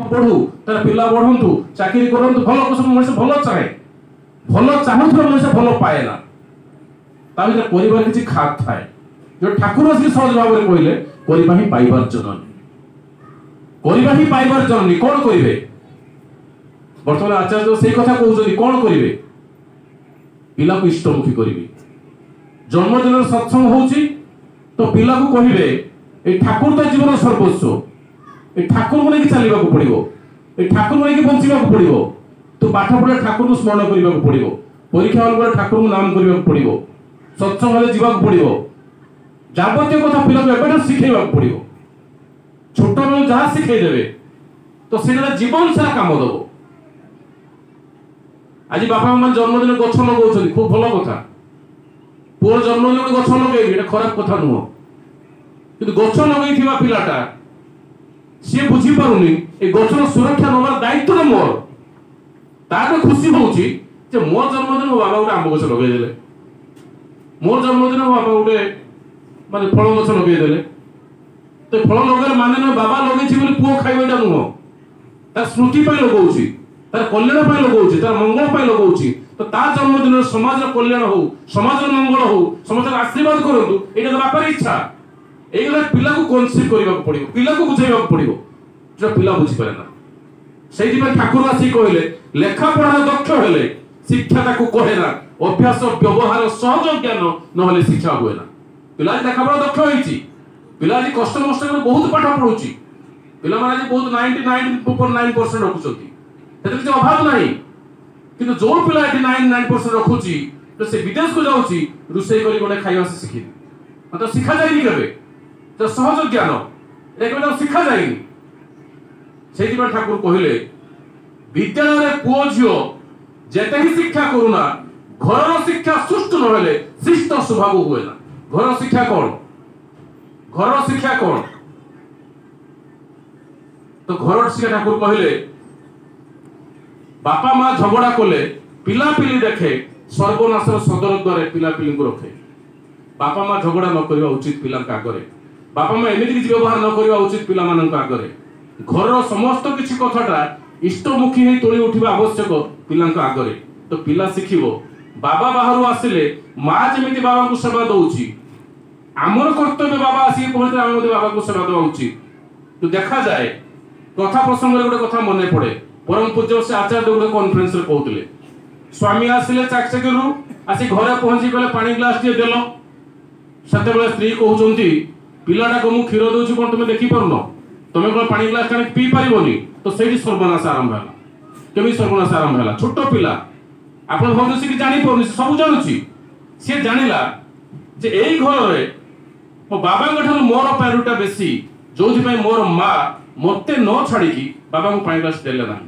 पढ़ू तार पिला बढ़ंतु चाकरी करंतु भल कुसुम मनुष्य भल चाहे भल चाहूथुवा मनुष्य भल पाए ना ता भीतर परिवार किछि खात थाए जो ठाकुर से सहज भाव में कहले करिबा ही पाइबार जननी करिबा ही पाइबार जननी कोन करिवे वर्तमान आचार्य से कथा कहउछथि कोन करिवे पिला को इष्टमुखी करिवे जन्मदिन सत्संग होउछि तो पिला को कहिवे ए ठाकुर तो जीवन सर्वस्व ए ठाकुर को लेके चलवा को पड़िबो ए ठाकुर को लेके बंचिबा को पड़िबो तो पाठ पढ़े ठाकुर को स्मरण करबा को पड़िबो परीक्षा हल पर ठाकुर को नाम करबा को पड़िबो सत्संग हले जीवा को पड़िबो जाबतीय कथा पिला को एबेटा सिखेबा को पड़िबो छोट बेल जहा सिखे देबे तो सेना जीवन सारा काम दबो आज बापा मां जन्मदिन गछ लगाउछथि खूब भलो कथा पुर जन्मदिन गछ लगाइबे एटा खराब कथा नुहो किंतु गछ लगाइथिबा पिलाटा सी बुझी पारुनी ए गछर सुरक्षा नबार दायित्व न मोर ताके खुशी होउची जे मोर जन्मदिन मो बाबा गोटे आंब गछ लगाइ देले मोर जन्मदिन मो बाबा गोटे माने फल गछ लगाइ देले तो फल लगार माने न बाबा लगाइछि बोली पुओ खाइबेटा नुहो तार स्मृति पय लगाउछि तार कल्याण पय लगाउछि तार मंगल पय लगाउछि तो ता जन्मदिन समाज कल्याण हो समाज मंगल हो समाज आशीर्वाद करंतु एटा तो बापार इच्छा एगला पिला को कनसिव करबा को पड़िबो पिला को बुझाइबा को पड़िबो जो पिला बुझी पारे ना सेहि पर ठाकुर आसी कहले लेखा पढ़ा दक्ष हेले शिक्षा ताको कहे ना अभ्यास व्यवहार सहज ज्ञान न हेले शिक्षा होए ना पिला लेखा पढ़ा दक्ष होईची पिला जी कष्ट मष्ट कर बहुत पाठ पढुची पिला माने जी बहुत 99.9% रखुचोती तेते किछ अभाव नाही किंतु जो पिला 99% रखुची तो से विदेश को जाउची रुसई करी गोटे खाइबा से सिखि मतलब शिखा जाइनी केबे तो सहज ज्ञान एकबेला शिखा जाइनी सेहि पर ठाकुर कहले विद्यालय रे पुओ झियो जेते ही शिक्षा करूना घर शिक्षा सुष्ट न हेले शिष्ट स्वभाव होए ना घर शिक्षा कोन तो घर शिक्षा ठाकुर कहले बापा मां झगड़ा कले पिला पिली देखे सर्वनाशर सदर द्वारे पिला पिली को रखे बापा मां झगड़ा न करबा उचित पिला का आगरे बापा मां एमिति किछि व्यवहार न करबा उचित पिला मानन का आगरे घर समस्त किछि कथाटा इष्टमुखी हे तोली उठिबा आवश्यक पिला का आगरे तो पिला सिखिबो बाबा बाहरु आसिले मां जेमिति बाबा को सेवा दउची हमर कर्तव्य बाबा आसी कहते हम बाबा को सेवा दवा उचित तो देखा जाए कथा प्रसंग रे गोटे कथा मने पड़े परम पूज्य से आचार्य गोटे कॉन्फ्रेंस रे कहउतले स्वामी आसिले चाकचकेरु आसी घरे पहुंची गले पानी ग्लास दिए देलो सते बेले स्त्री कहउचंती पिलाटा को मु खीर दउची कोन तुमे देखि परनो तुमे को पानी ग्लास काने पी परिबोनी तो सेठी सर्वनाश आरंभ होला केमी सर्वनाश आरंभ होला छोटो पिला आपण भाबुसी कि जानि परनी सब जानुची से जानिला जे एई घर रे मो बाबा गठार मोर प्रायोरिटी बेसी जोथि पय मोर मां मते न छाडी की बाबा को पानी ग्लास देले ना